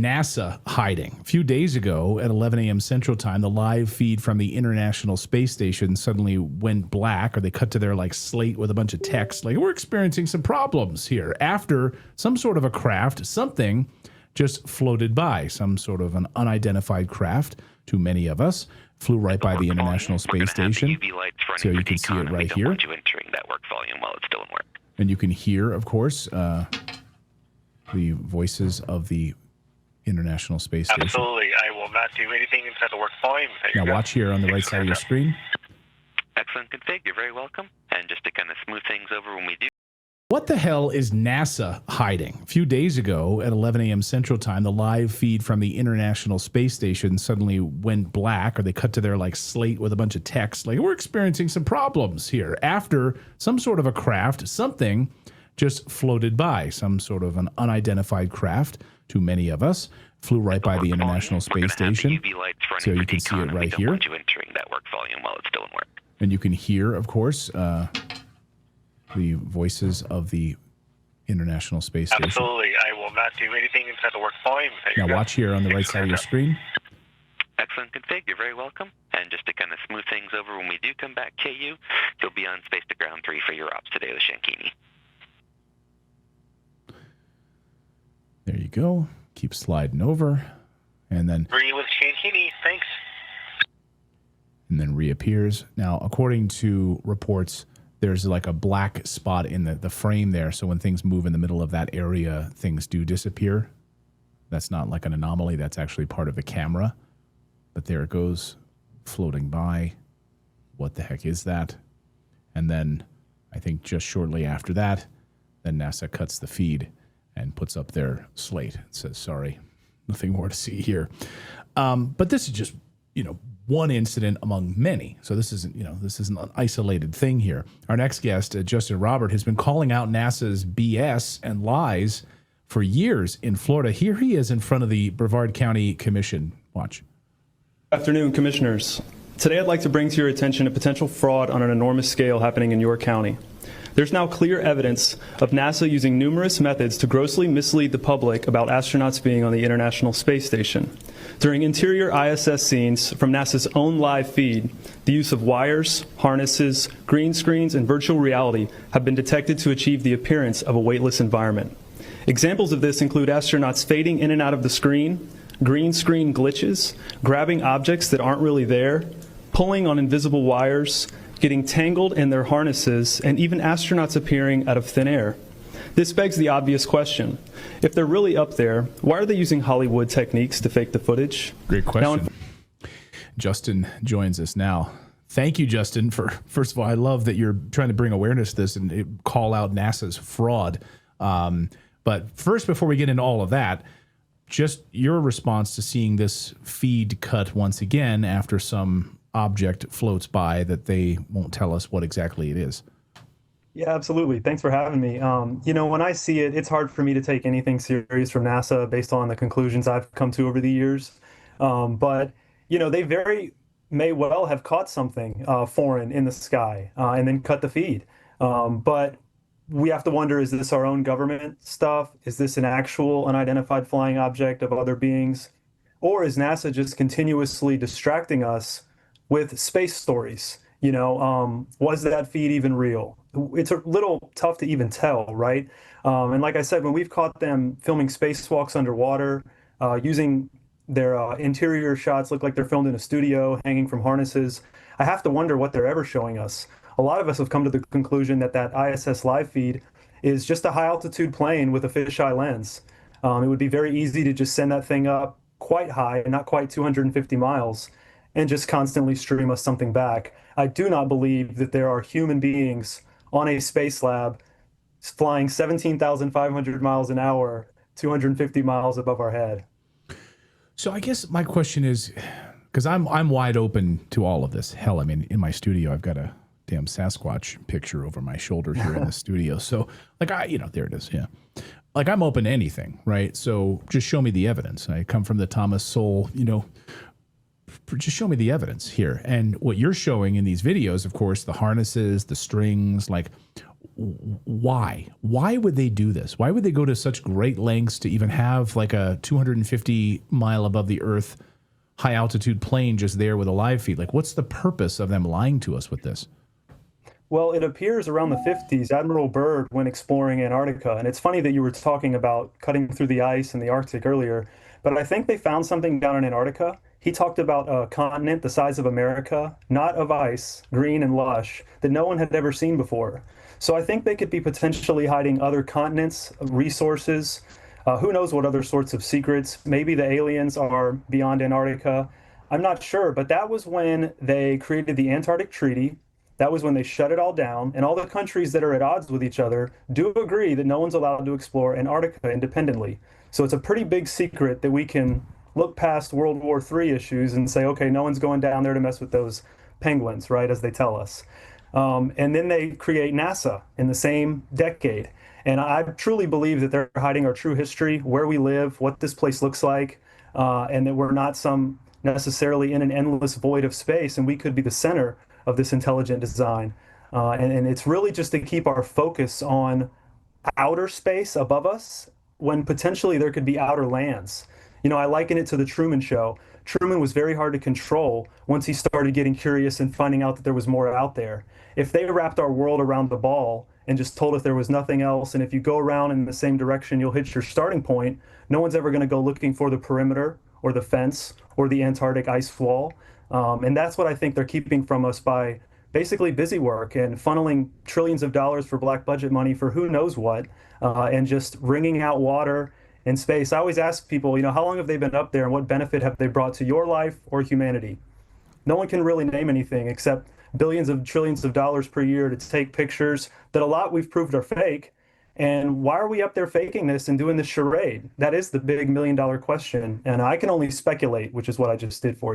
NASA hiding. A few days ago at 11 a.m. Central Time, the live feed from the International Space Station suddenly went black, or they cut to their slate with a bunch of text. We're experiencing some problems here after some sort of a craft, something just floated by, some sort of an unidentified craft to many of us, flew right by the International Space Station. So you can see it right here. And you can hear, of course, the voices of the International Space Station. Absolutely. I will not do anything inside the work volume. Now watch here on the right side of your screen. Excellent config. You're very welcome. And just to kind of smooth things over when we do. What the hell is NASA hiding? A few days ago at 11 a.m. Central Time, the live feed from the International Space Station suddenly went black, or they cut to their slate with a bunch of text. We're experiencing some problems here after some sort of a craft, something just floated by, some sort of an unidentified craft to many of us, flew right by the International Space Station. So you can see it right here. And you can hear, of course, the voices of the International Space Station. Absolutely. I will not do anything inside the work volume. Now watch here on the right side of your screen. Excellent config. You're very welcome. And just to kind of smooth things over when we do come back, KU, you'll be on Space to Ground 3 for your ops today with Shankini. There you go. Keep sliding over. And then 3 with Shankini. Thanks. And then reappears. Now, according to reports, there's a black spot in the frame there. So when things move in the middle of that area, things do disappear. That's not an anomaly. That's actually part of the camera. But there it goes, floating by. What the heck is that? And then I think just shortly after that, then NASA cuts the feed and puts up their slate. It says, sorry, nothing more to see here. But this is just, one incident among many. So this isn't an isolated thing here. Our next guest, Justin Robert, has been calling out NASA's BS and lies for years in Florida. Here he is in front of the Brevard County Commission. Watch. Good afternoon, commissioners. Today I'd like to bring to your attention a potential fraud on an enormous scale happening in your county. There's now clear evidence of NASA using numerous methods to grossly mislead the public about astronauts being on the International Space Station. During interior ISS scenes from NASA's own live feed, the use of wires, harnesses, green screens, and virtual reality have been detected to achieve the appearance of a weightless environment. Examples of this include astronauts fading in and out of the screen, green screen glitches, grabbing objects that aren't really there, pulling on invisible wires, getting tangled in their harnesses, and even astronauts appearing out of thin air. This begs the obvious question. If they're really up there, why are they using Hollywood techniques to fake the footage? Great question. Justin joins us now. Thank you, Justin, for, first of all, I love that you're trying to bring awareness to this and call out NASA's fraud. But first, before we get into all of that, just your response to seeing this feed cut once again after some object floats by that they won't tell us what exactly it is. Yeah, absolutely. Thanks for having me. When I see it, it's hard for me to take anything serious from NASA based on the conclusions I've come to over the years. But they very may well have caught something foreign in the sky and then cut the feed. But we have to wonder, is this our own government stuff? Is this an actual unidentified flying object of other beings? Or is NASA just continuously distracting us with space stories? Was that feed even real? It's a little tough to even tell, right? And like I said, when we've caught them filming spacewalks underwater, using their interior shots look like they're filmed in a studio, hanging from harnesses, I have to wonder what they're ever showing us. A lot of us have come to the conclusion that ISS live feed is just a high-altitude plane with a fisheye lens. It would be very easy to just send that thing up quite high, not quite 250 miles, and just constantly stream us something back. I do not believe that there are human beings on a space lab flying 17,500 miles an hour, 250 miles above our head. So I guess my question is, because I'm wide open to all of this. Hell, I mean, in my studio, I've got a damn Sasquatch picture over my shoulder here in the studio. So there it is. Yeah. I'm open to anything, right? So just show me the evidence. I come from the Thomas Sowell, just show me the evidence here. And what you're showing in these videos, of course, the harnesses, the strings, why? Why would they do this? Why would they go to such great lengths to even have like a 250 mile above the earth high altitude plane just there with a live feed? Like, what's the purpose of them lying to us with this? Well, it appears around the 50s, Admiral Byrd went exploring Antarctica. And it's funny that you were talking about cutting through the ice in the Arctic earlier, but I think they found something down in Antarctica. He talked about a continent the size of America, not of ice, green and lush, that no one had ever seen before. So I think they could be potentially hiding other continents, resources. Who knows what other sorts of secrets? Maybe the aliens are beyond Antarctica. I'm not sure, but that was when they created the Antarctic Treaty. That was when they shut it all down, and all the countries that are at odds with each other do agree that no one's allowed to explore Antarctica independently. So it's a pretty big secret that we can look past World War III issues and say, okay, no one's going down there to mess with those penguins, right, as they tell us. And then they create NASA in the same decade. And I truly believe that they're hiding our true history, where we live, what this place looks like, and that we're not some necessarily in an endless void of space, and we could be the center of this intelligent design. And it's really just to keep our focus on outer space above us when potentially there could be outer lands. You know, I liken it to the Truman Show. Truman was very hard to control once he started getting curious and finding out that there was more out there. If they wrapped our world around the ball and just told us there was nothing else, and if you go around in the same direction, you'll hit your starting point, no one's ever going to go looking for the perimeter or the fence or the Antarctic ice wall. And that's what I think they're keeping from us by basically busy work and funneling trillions of dollars for black budget money for who knows what, and just wringing out water and space. I always ask people, you know, how long have they been up there and what benefit have they brought to your life or humanity? No one can really name anything except billions of trillions of dollars per year to take pictures that a lot we've proved are fake. And why are we up there faking this and doing this charade? That is the big $1 million question. And I can only speculate, which is what I just did for you.